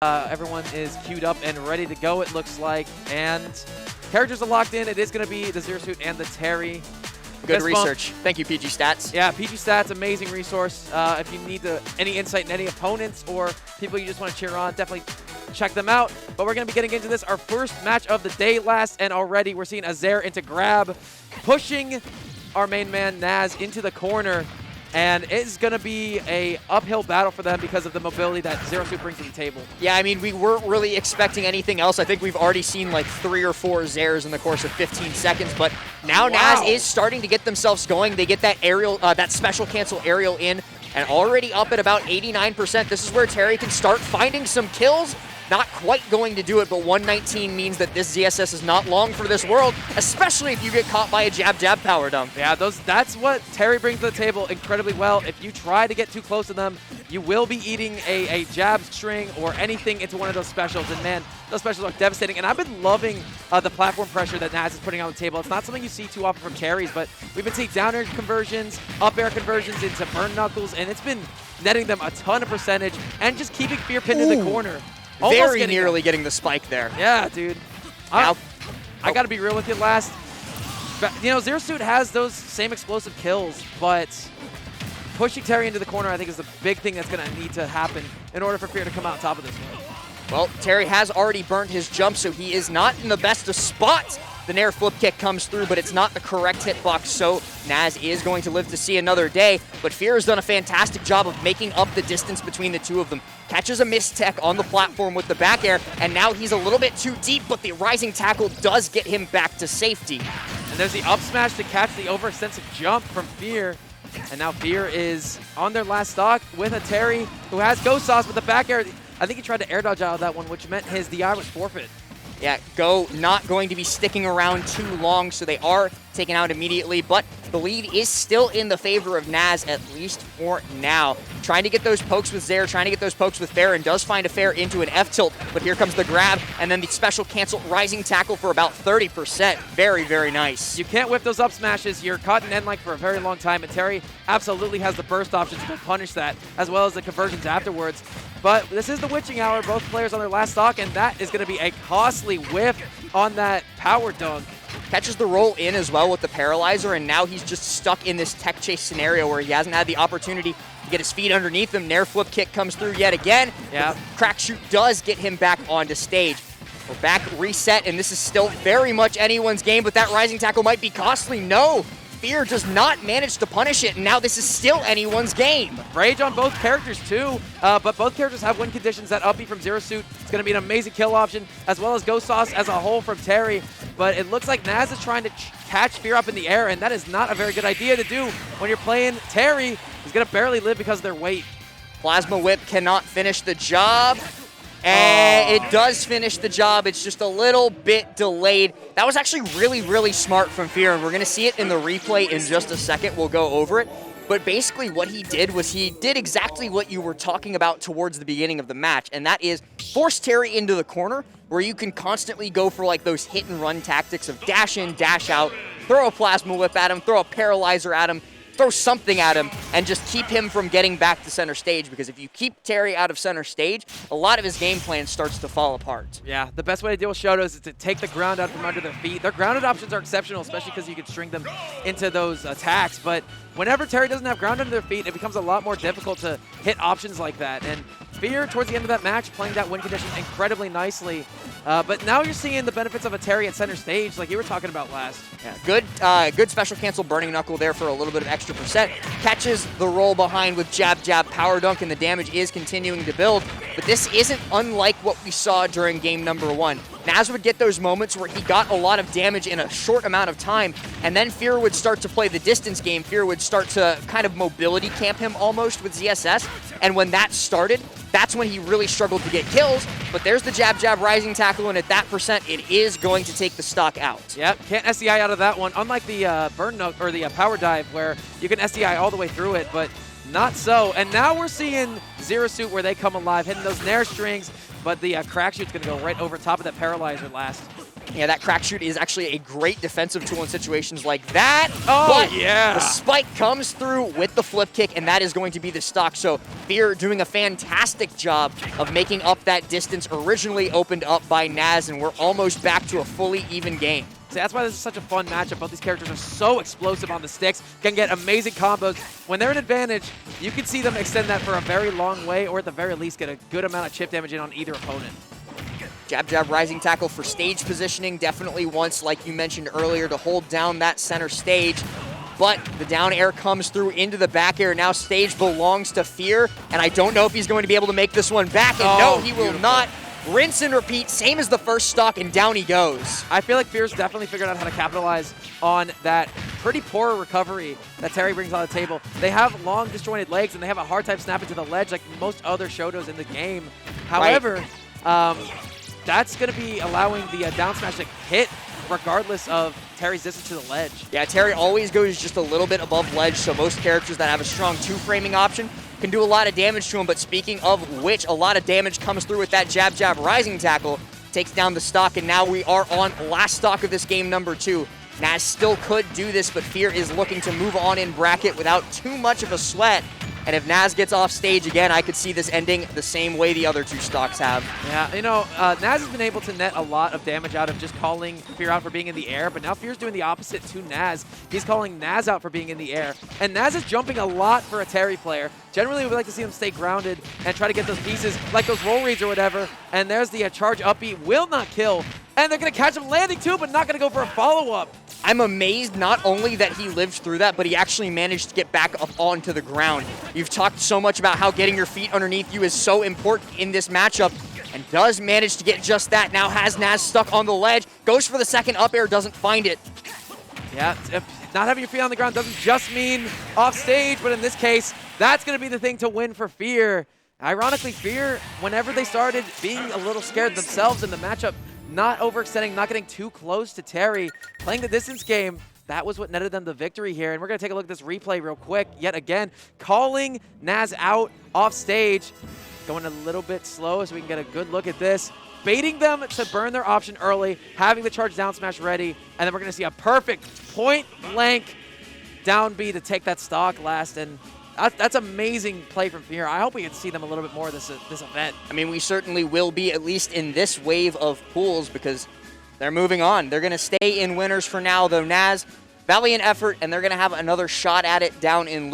Everyone is queued up and ready to go, it looks like. And characters are locked in. It is going to be the Zero Suit and the Terry. Good research. Thank you, PG Stats. Yeah, PG Stats, amazing resource. If you need any insight in any opponents or people you just want to cheer on, definitely check them out. But we're going to be getting into this, our first match of the day last, and already we're seeing Azair into grab, pushing our main man, Naz, into the corner. And it's going to be a uphill battle for them because of the mobility that Zero Suit brings to the table. Yeah, I mean, we weren't really expecting anything else. I think we've already seen like 3 or 4 Zairs in the course of 15 seconds, but now Naz is starting to get themselves going. They get that aerial, that special cancel aerial in, and already up at about 89%. This is where Terry can start finding some kills. Not quite going to do it, but 119 means that this ZSS is not long for this world, especially if you get caught by a jab-jab power dump. Yeah, that's what Terry brings to the table incredibly well. If you try to get too close to them, you will be eating a jab string or anything into one of those specials, and man, those specials are devastating. And I've been loving the platform pressure that Naz is putting on the table. It's not something you see too often from carries, but we've been seeing down air conversions, up air conversions into burn knuckles, and it's been netting them a ton of percentage and just keeping Fear pinned in the corner. Very nearly getting the spike there. Yeah, dude. I got to be real with you last. You know, Zero Suit has those same explosive kills, but pushing Terry into the corner, I think, is the big thing that's going to need to happen in order for Fear to come out on top of this one. Well, Terry has already burned his jump, so he is not in the best of spots. The Nair flip kick comes through, but it's not the correct hitbox, so Naz is going to live to see another day. But Fear has done a fantastic job of making up the distance between the two of them. Catches a mistech on the platform with the back air, and now he's a little bit too deep, but the rising tackle does get him back to safety. And there's the up smash to catch the overextensive jump from Fear. And now Fear is on their last stock with a Terry who has Ghost Sauce with the back air. I think he tried to air dodge out of that one, which meant his DI was forfeit. Yeah, Go not going to be sticking around too long, so they are taken out immediately, but the lead is still in the favor of Naz, at least for now. Trying to get those pokes with Zair, trying to get those pokes with Fair, and does find a Fair into an F-tilt, but here comes the grab, and then the special cancel rising tackle for about 30%. Very, very nice. You can't whip those up smashes. You're caught in end-like for a very long time, and Terry absolutely has the burst option to punish that, as well as the conversions afterwards. But this is the witching hour, both players on their last stock, and that is going to be a costly whiff on that power dunk. Catches the roll in as well with the paralyzer, and now he's just stuck in this tech chase scenario where he hasn't had the opportunity to get his feet underneath him. Nair flip kick comes through yet again. Yeah. Crack shoot does get him back onto stage. We're back reset, and this is still very much anyone's game, but that rising tackle might be costly. No, Fear does not manage to punish it, and now this is still anyone's game. Rage on both characters too, but both characters have win conditions. That uppy from Zero Suit is going to be an amazing kill option, as well as Ghost Sauce as a whole from Terry. But it looks like Naz is trying to catch Fear up in the air, and that is not a very good idea to do when you're playing Terry, who's going to barely live because of their weight. Plasma Whip cannot finish the job. And it does finish the job. It's just a little bit delayed. That was actually really, really smart from Fear, and we're going to see it in the replay in just a second. We'll go over it. But basically what he did was he did exactly what you were talking about towards the beginning of the match, and that is force Terry into the corner where you can constantly go for like those hit and run tactics of dash in, dash out, throw a Plasma Whip at him, throw a Paralyzer at him, throw something at him, and just keep him from getting back to center stage, because if you keep Terry out of center stage, a lot of his game plan starts to fall apart. Yeah, the best way to deal with Shotos is to take the ground out from under their feet. Their grounded options are exceptional, especially because you can string them into those attacks, but whenever Terry doesn't have ground under their feet, it becomes a lot more difficult to hit options like that. And Fear, towards the end of that match, playing that win condition incredibly nicely. But now you're seeing the benefits of a Terry at center stage, like you were talking about last. Yeah, good special cancel burning knuckle there for a little bit of extra percent. Catches the roll behind with jab, jab, power dunk, and the damage is continuing to build. But this isn't unlike what we saw during game number 1. Naz would get those moments where he got a lot of damage in a short amount of time, and then Fear would start to play the distance game. Fear would start to kind of mobility camp him almost with ZSS, and when that started, that's when he really struggled to get kills. But there's the jab, jab, rising tackle, and at that percent, it is going to take the stock out. Yep, can't SDI out of that one. Unlike the burn note or the power dive, where you can SDI all the way through it, but not so. And now we're seeing Zero Suit where they come alive, hitting those Nair strings, but the crack shoot's going to go right over top of that paralyzer last. Yeah, that crack shoot is actually a great defensive tool in situations like that. Oh, but yeah. The spike comes through with the flip kick, and that is going to be the stock. So Fear doing a fantastic job of making up that distance originally opened up by Naz, and we're almost back to a fully even game. See, that's why this is such a fun matchup. Both these characters are so explosive on the sticks, can get amazing combos. When they're in advantage, you can see them extend that for a very long way, or at the very least get a good amount of chip damage in on either opponent. Jab, jab, rising tackle for stage positioning. Definitely wants, like you mentioned earlier, to hold down that center stage. But the down air comes through into the back air. Now stage belongs to Fear, and I don't know if he's going to be able to make this one back. And no, he will not. Rinse and repeat, same as the first stock, and down he goes. I feel like Fear's definitely figured out how to capitalize on that pretty poor recovery that Terry brings on the table. They have long disjointed legs, and they have a hard time snapping to the ledge like most other Shotos in the game. However, that's going to be allowing the down smash to hit regardless of Terry's distance to the ledge. Yeah, Terry always goes just a little bit above ledge, so most characters that have a strong two-framing option can do a lot of damage to him. But speaking of which, a lot of damage comes through with that jab, jab, rising tackle. Takes down the stock, and now we are on last stock of this game, number 2. Naz still could do this, but Fear is looking to move on in bracket without too much of a sweat. And if Naz gets off stage again, I could see this ending the same way the other two stocks have. Yeah, you know, Naz has been able to net a lot of damage out of just calling Fear out for being in the air, but now Fear's doing the opposite to Naz. He's calling Naz out for being in the air, and Naz is jumping a lot for a Terry player. Generally, we like to see him stay grounded and try to get those pieces, like those roll reads or whatever, and there's the charge up B, will not kill, and they're going to catch him landing too, but not going to go for a follow-up. I'm amazed not only that he lived through that, but he actually managed to get back up onto the ground. You've talked so much about how getting your feet underneath you is so important in this matchup, and does manage to get just that. Now has Naz stuck on the ledge, goes for the second up air, doesn't find it. Yeah, not having your feet on the ground doesn't just mean off stage, but in this case, that's going to be the thing to win for Fear. Ironically, Fear, whenever they started being a little scared themselves in the matchup, not overextending, not getting too close to Terry, playing the distance game, that was what netted them the victory here. And we're going to take a look at this replay real quick. Yet again, calling Naz out off stage, going a little bit slow so we can get a good look at this. Baiting them to burn their option early, having the charge down smash ready, and then we're going to see a perfect point-blank down B to take that stock last. And that's amazing play from Fear. I hope we can see them a little bit more this event. I mean, we certainly will be, at least in this wave of pools, because they're moving on. They're going to stay in winners for now, though. Naz, valiant effort, and they're going to have another shot at it down in